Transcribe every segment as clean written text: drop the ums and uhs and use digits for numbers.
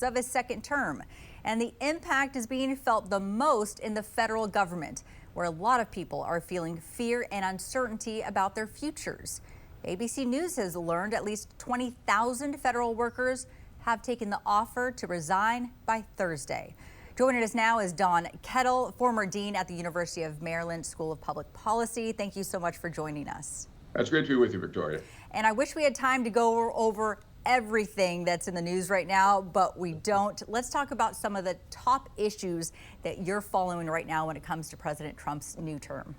of his second term. And the impact is being felt the most in the federal government, where a lot of people are feeling fear and uncertainty about their futures. ABC News has learned at least 20,000 federal workers have taken the offer to resign by Thursday. Joining us now is Don Kettl, former dean at the University of Maryland School of Public Policy. Thank you so much for joining us. That's great to be with you, Victoria. And I wish we had time to go over everything that's in the news right now, but we don't. Let's talk about some of the top issues that you're following right now when it comes to President Trump's new term.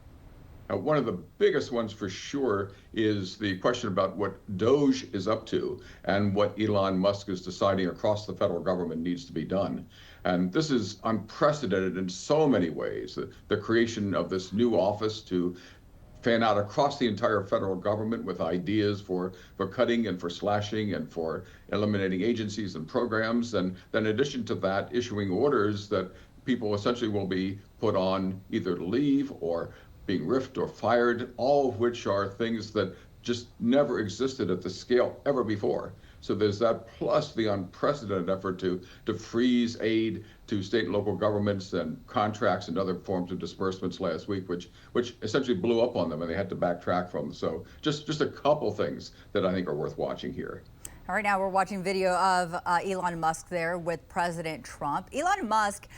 One of the biggest ones for sure is the question about what DOGE is up to and what Elon Musk is deciding across the federal government needs to be done. And this is unprecedented in so many ways. The creation of this new office to fan out across the entire federal government with ideas for cutting and for slashing and for eliminating agencies and programs. And then in addition to that, issuing orders that people essentially will be put on either leave or being riffed or fired, all of which are things that just never existed at the scale ever before. So there's that, plus the unprecedented effort to freeze aid to state and local governments and contracts and other forms of disbursements last week, which essentially blew up on them and they had to backtrack from. So just a couple things that I think are worth watching here. All right, now we're watching video of Elon Musk there with President Trump. Elon Musk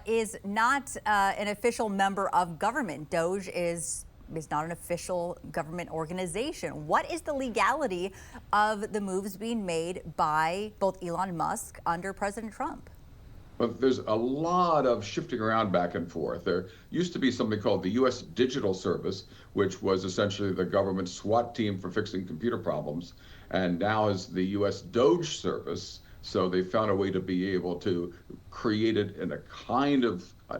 is not an official member of government. DOGE is not an official government organization. What is the legality of the moves being made by both Elon Musk under President Trump? Well, there's a lot of shifting around back and forth. There used to be something called the U.S. Digital Service, which was essentially the government SWAT team for fixing computer problems, and now is the U.S. DOGE Service. So they found a way to be able to create it in a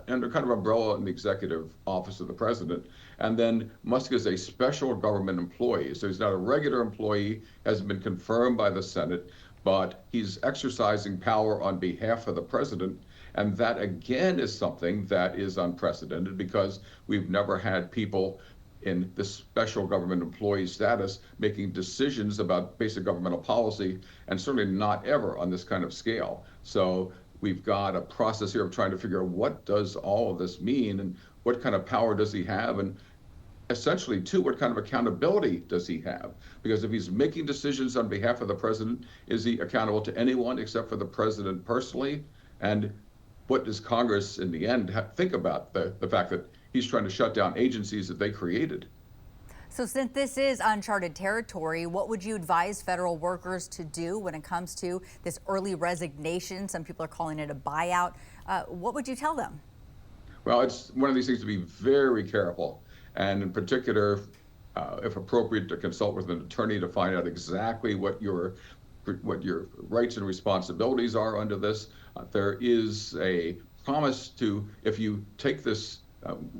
under kind of umbrella in the executive office of the president. And then Musk is a special government employee. So he's not a regular employee, hasn't been confirmed by the Senate, but he's exercising power on behalf of the president. And that again is something that is unprecedented because we've never had people in this special government employee status making decisions about basic governmental policy, and certainly not ever on this kind of scale. So we've got a process here of trying to figure out what does all of this mean and what kind of power does he have, and essentially too, what kind of accountability does he have? Because if he's making decisions on behalf of the president, is he accountable to anyone except for the president personally? And what does Congress in the end think about the fact that he's trying to shut down agencies that they created? So since this is uncharted territory, what would you advise federal workers to do when it comes to this early resignation? Some people are calling it a buyout. What would you tell them? Well, it's one of these things to be very careful, and in particular, if appropriate, to consult with an attorney to find out exactly what your rights and responsibilities are under this. There is a promise to, if you take this,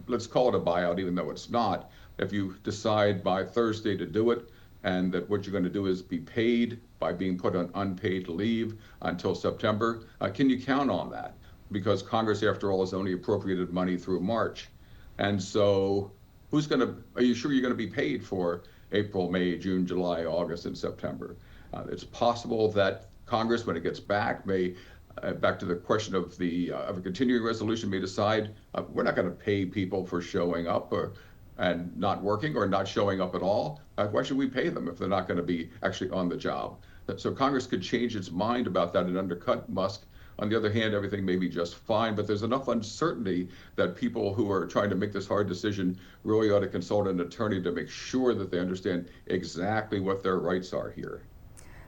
let's call it a buyout, even though it's not, if you decide by Thursday to do it, and that what you're going to do is be paid by being put on unpaid leave until September, can you count on that? Because Congress, after all, has only appropriated money through March. And so are you sure you're going to be paid for April, May, June, July, August, and September? It's possible that Congress, when it gets back, may, back to the question of a continuing resolution, may decide we're not going to pay people for showing up and not working or not showing up at all. Why should we pay them if they're not going to be actually on the job? So Congress could change its mind about that and undercut Musk. On the other hand, everything may be just fine, but there's enough uncertainty that people who are trying to make this hard decision really ought to consult an attorney to make sure that they understand exactly what their rights are here.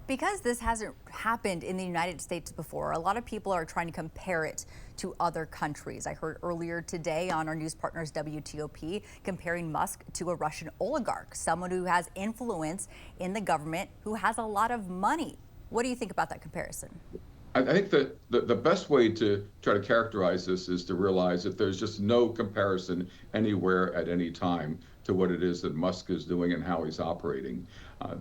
Because this hasn't happened in the United States before, a lot of people are trying to compare it to other countries. I heard earlier today on our news partners WTOP comparing Musk to a Russian oligarch, someone who has influence in the government, who has a lot of money. What do you think about that comparison? I think that the best way to try to characterize this is to realize that there's just no comparison anywhere at any time to what it is that Musk is doing and how he's operating.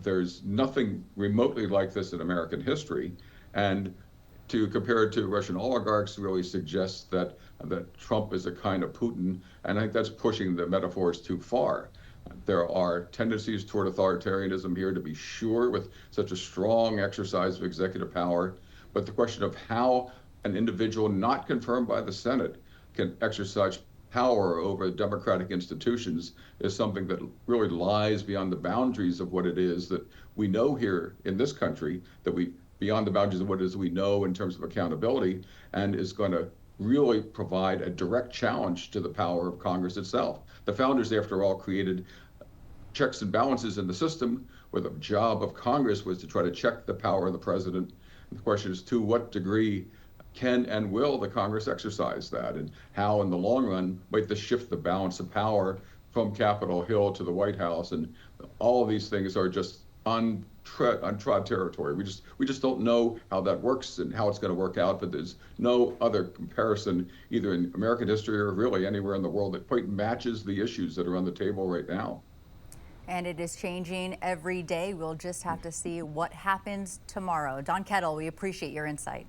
There's nothing remotely like this in American history, and to compare it to Russian oligarchs really suggests that Trump is a kind of Putin, and I think that's pushing the metaphors too far. There are tendencies toward authoritarianism here, to be sure, with such a strong exercise of executive power. but the question of how an individual not confirmed by the Senate can exercise power over democratic institutions is something that really lies beyond the boundaries of what it is that we know here in this country, that we beyond the boundaries of what it is we know in terms of accountability, and is going to really provide a direct challenge to the power of Congress itself. The founders, after all, created checks and balances in the system, where the job of Congress was to try to check the power of the president. And the question is, to what degree can and will the Congress exercise that, and how in the long run might this shift the balance of power from Capitol Hill to the White House? And all of these things are just untrod territory. We just don't know how that works and how it's going to work out, but there's no other comparison either in American history or really anywhere in the world that quite matches the issues that are on the table right now. And it is changing every day. We'll just have to see what happens tomorrow. Don Kettl, we appreciate your insight.